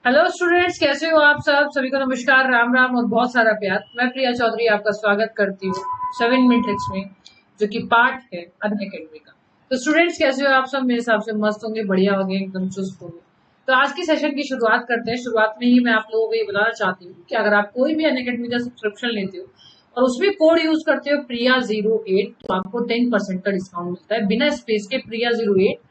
Hello students, कैसे हो आप सब? सभी को नमस्कार, राम राम और बहुत सारा प्यार। मैं प्रिया चौधरी आपका स्वागत करती हूँ 7 मिनट में, जो कि पार्ट है अनअकैडमी का। तो स्टूडेंट्स, कैसे हो आप सब? मेरे हिसाब से मस्त होंगे, बढ़िया होंगे, एकदम चुस्त होंगे। तो आज के सेशन की शुरुआत करते हैं। शुरुआत में ही मैं आप लोगों को ये बताना चाहती हूँ कि अगर आप कोई भी अनअकैडमी का सब्सक्रिप्शन लेते हो और उसमें कोड यूज करते हो प्रिया08, तो आपको 10% का डिस्काउंट मिलता है बिना स्पेस के। प्रिया08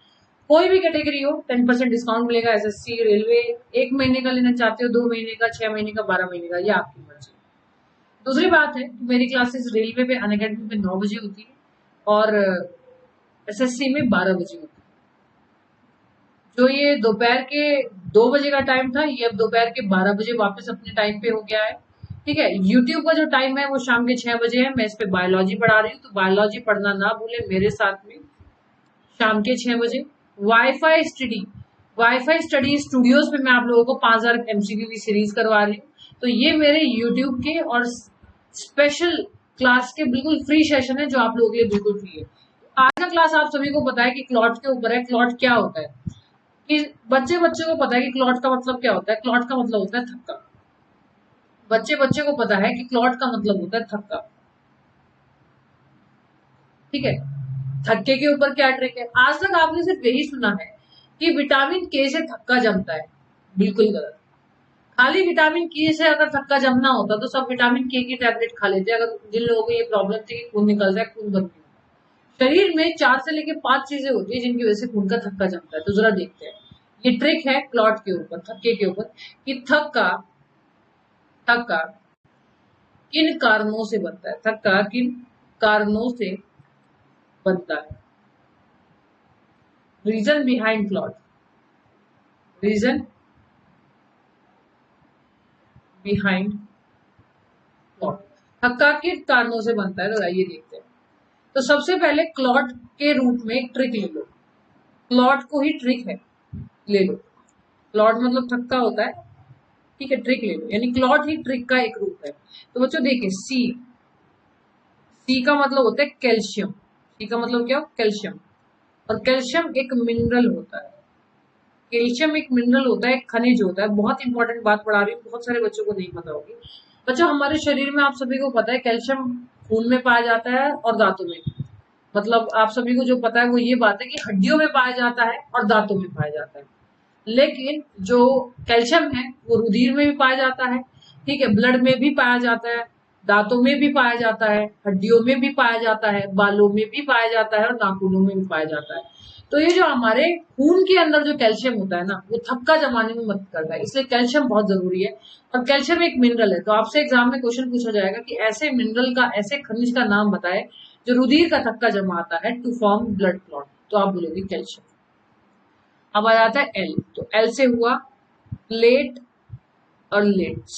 कोई भी कैटेगरी हो 10% डिस्काउंट मिलेगा। एसएससी, रेलवे, 1 महीने का लेना चाहते हो, 2 महीने का, 6 महीने का, 12 महीने का, ये आपकी मर्जी। दूसरी बात है, मेरी क्लासेस रेलवे पे अनअकैडमी पे 9 बजे होती है और एसएससी में 12 बजे होती है। जो ये दोपहर के 2 बजे का टाइम था, ये अब दोपहर के 12 बजे वापस अपने टाइम पे हो गया है। ठीक है, यूट्यूब का जो टाइम है वो शाम के 6 बजे है। मैं इस पे बायोलॉजी पढ़ा रही हूँ, तो बायोलॉजी पढ़ना ना भूले मेरे साथ में शाम के 6 बजे। वाईफाई स्टडी स्टूडियोज पे मैं आप लोगों को 5000 एमसीक्यू की सीरीज करवा रही हूँ। तो ये मेरे यूट्यूब के और स्पेशल क्लास के बिल्कुल फ्री सेशन है, जो आप लोगों के लिए बिल्कुल फ्री है। आज का क्लास आप सभी को पता है कि क्लॉट के ऊपर है। क्लॉट क्या होता है कि बच्चे बच्चे को पता है कि क्लॉट का मतलब क्या होता है। क्लॉट का मतलब होता है थक्का। बच्चे बच्चे को पता है कि क्लॉट का मतलब होता है थक्का। ठीक है, थक्के के ऊपर क्या ट्रिक है? आज तक आपने सिर्फ यही सुना है कि विटामिन के से थक्का जमता है। बिल्कुल गलत। खाली विटामिन के से अगर थक्का जमना होता तो सब विटामिन के की टैबलेट खा लेते। अगर जिन लोगों को ये प्रॉब्लम थी कि खून निकल जाए, खून बंद नहीं होता। शरीर में 4 से लेकर 5 चीजें होती है जिनकी वजह से खून का थक्का जमता है। तो जरा देखते हैं। ये ट्रिक है क्लॉट के ऊपर, थक्के के ऊपर, कि थक्का थक्का किन कारणों से बनता है। थक्का किन कारणों से बनता है। Reason behind clot, reason behind clot. थक्का किन कारणों से बनता है, तो आइए देखते हैं। तो सबसे पहले क्लॉट के रूप में एक ट्रिक ले लो। क्लॉट को ही ट्रिक है, ले लो। क्लॉट मतलब थक्का होता है, ठीक है, ट्रिक ले लो, यानी क्लॉट ही ट्रिक का एक रूप है। तो बच्चों देखिए, सी, सी का मतलब होता है कैल्शियम। सी का मतलब क्या हो? कैल्शियम। और कैल्शियम एक मिनरल होता है। कैल्शियम एक मिनरल होता है, एक खनिज होता है। बहुत इंपॉर्टेंट बात पढ़ा रही हूँ, बहुत सारे बच्चों को नहीं पता होगी। बच्चों, हमारे शरीर में आप सभी को पता है कैल्शियम खून में पाया जाता है और दांतों में। मतलब आप सभी को जो पता है वो ये बात है कि हड्डियों में पाया जाता है और दांतों में पाया जाता है। लेकिन जो कैल्शियम है वो रुधिर में भी पाया जाता है, ठीक है, ब्लड में भी पाया जाता है, दांतों में भी पाया जाता है, हड्डियों में भी पाया जाता है, बालों में भी पाया जाता है और नाखूनों में भी पाया जाता है। तो ये जो हमारे खून के अंदर जो कैल्शियम होता है ना, वो थक्का जमाने में मदद करता है, इसलिए कैल्शियम बहुत जरूरी है। और कैल्शियम एक मिनरल है। तो आपसे एग्जाम में क्वेश्चन पूछा जाएगा कि ऐसे मिनरल का, ऐसे खनिज का नाम बताए जो रुधिर का थक्का जमाता है टू फॉर्म ब्लड क्लॉट। तो आप बोलोगे कैल्शियम। अब आ जाता है एल। तो एल से हुआ प्लेट और लेट्स,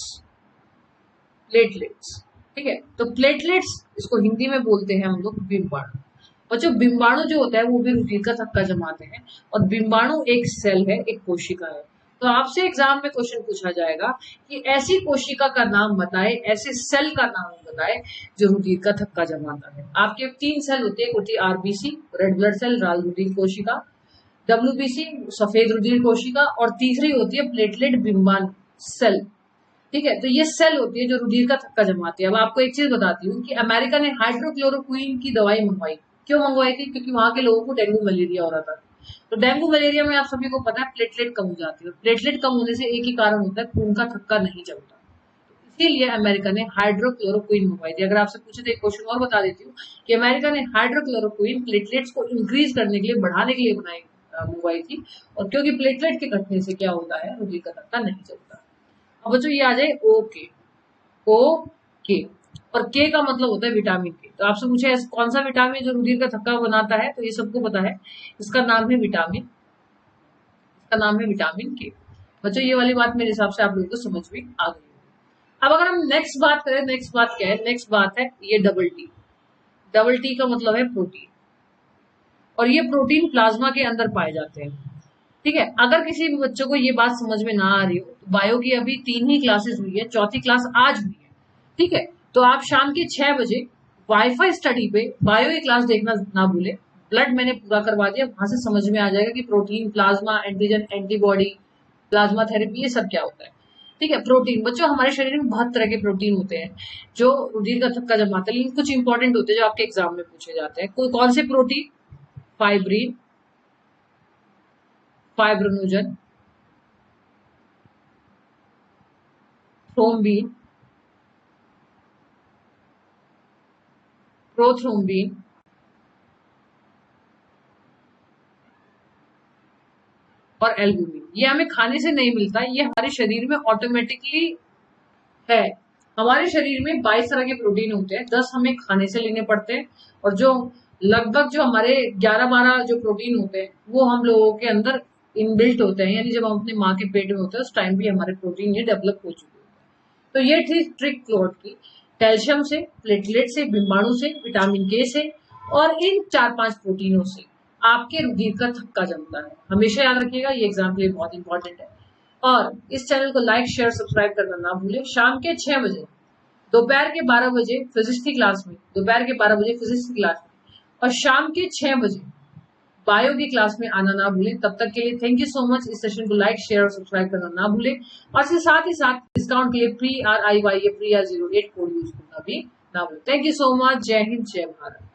प्लेटलेट्स। ठीक है, तो प्लेटलेट्स, इसको हिंदी में बोलते हैं हम लोग बिम्बाणु। और जो बिम्बाणु जो होता है वो भी रुधिर का थक्का जमाते हैं। और बिम्बाणु एक सेल है, एक कोशिका है। तो आपसे एग्जाम में क्वेश्चन पूछा जाएगा कि ऐसी कोशिका का नाम बताए, ऐसे सेल का नाम बताए जो रुधिर का थक्का जमाता है। आपके 3 सेल होते हैं, एक होती है आरबीसी, रेड ब्लड सेल, लाल रुधिर कोशिका, डब्ल्यूबीसी, सफेद रुधिर कोशिका, और तीसरी होती है प्लेटलेट बिम्बाणु सेल। ठीक है, तो ये सेल होती है जो रुधिर का थक्का जमाती है। अब आपको एक चीज बताती हूँ कि अमेरिका ने हाइड्रोक्लोरोक्विन की दवाई मंगवाई। क्यों मंगवाई थी? क्योंकि वहां के लोगों को डेंगू मलेरिया हो रहा था। तो डेंगू मलेरिया में आप सभी को पता है प्लेटलेट कम हो जाती है। प्लेटलेट कम होने से एक ही कारण होता है, खून का थक्का नहीं जमता। इसीलिए अमेरिका ने हाइड्रोक्लोरोक्विन मंगवाई थी। अगर आपसे पूछे तो एक क्वेश्चन और बता देती हूँ कि अमेरिका ने हाइड्रोक्लोरोक्विन प्लेटलेट्स को इंक्रीज करने के लिए, बढ़ाने के लिए मंगवाई थी। और क्योंकि प्लेटलेट के घटने से क्या होता है, रुधिर का थक्का नहीं जमता। अब बच्चों ये आ जाए ओ के। ओ के, और के का मतलब होता है विटामिन के। तो आपसे पूछे कौन सा विटामिन जो रुधिर का थक्का बनाता है, तो ये सबको पता है, इसका नाम है विटामिन, इसका नाम है विटामिन के। बच्चों ये वाली बात मेरे हिसाब से आप लोगों को समझ में आ गई। अब अगर हम नेक्स्ट बात करें, नेक्स्ट बात क्या है? नेक्स्ट बात है ये डबल टी। डबल टी का मतलब है प्रोटीन। और ये प्रोटीन प्लाज्मा के अंदर पाए जाते हैं। ठीक है, अगर किसी भी बच्चों को ये बात समझ में ना आ रही हो, तो बायो की अभी 3 ही क्लासेस हुई है, चौथी क्लास आज हुई है। ठीक है, तो आप शाम के 6 बजे वाईफाई स्टडी पे बायो की क्लास देखना ना भूले। ब्लड मैंने पूरा करवा दिया, वहां से समझ में आ जाएगा कि protein, plasma, antigen, antibody, plasma therapy, ये सब क्या होता है। ठीक है। प्रोटीन, बच्चों हमारे शरीर में बहुत तरह के प्रोटीन होते हैं जो रुधिर का थक्का जमाते हैं, लेकिन कुछ इंपॉर्टेंट होते हैं जो आपके एग्जाम में पूछे जाते हैं। कौन से protein? Fibrin, fibrinogen, thrombin, prothrombin और एल्बुमिन। ये हमें खाने से नहीं मिलता, ये हमारे शरीर में ऑटोमेटिकली है। हमारे शरीर में 22 तरह के प्रोटीन होते हैं, 10 हमें खाने से लेने पड़ते हैं, और जो लगभग जो हमारे 11-12 जो प्रोटीन होते हैं वो हम लोगों के अंदर इनबिल्ट होते हैं, यानी जब हम अपने माँ के पेट में होते हैं उस टाइम भी हमारे प्रोटीन ये डेवलप हो चुके होते हैं। तो ये थी ट्रिक क्लॉट की, कैल्शियम से, प्लेटलेट से, बिम्बाणु से, विटामिन के से और इन 4-5 प्रोटीनों से आपके रुधिर का थक्का जमता है। हमेशा याद रखिएगा, ये एग्जाम के लिए बहुत इंपॉर्टेंट है। और इस चैनल को लाइक शेयर सब्सक्राइब करना ना भूलें। शाम के 6 बजे, दोपहर के 12 बजे फिजिक्स की क्लास में, दोपहर के 12 बजे फिजिक्स की क्लास में और शाम के 6 बजे बायो की क्लास में आना ना भूलें। तब तक के लिए थैंक यू सो मच। इस सेशन को लाइक शेयर और सब्सक्राइब करना ना भूलें, और इसके साथ ही साथ डिस्काउंट के लिए प्री RIY प्रिया 08 कोड यूज करना भी ना भूलें। Thank you so much. जय हिंद, जय भारत।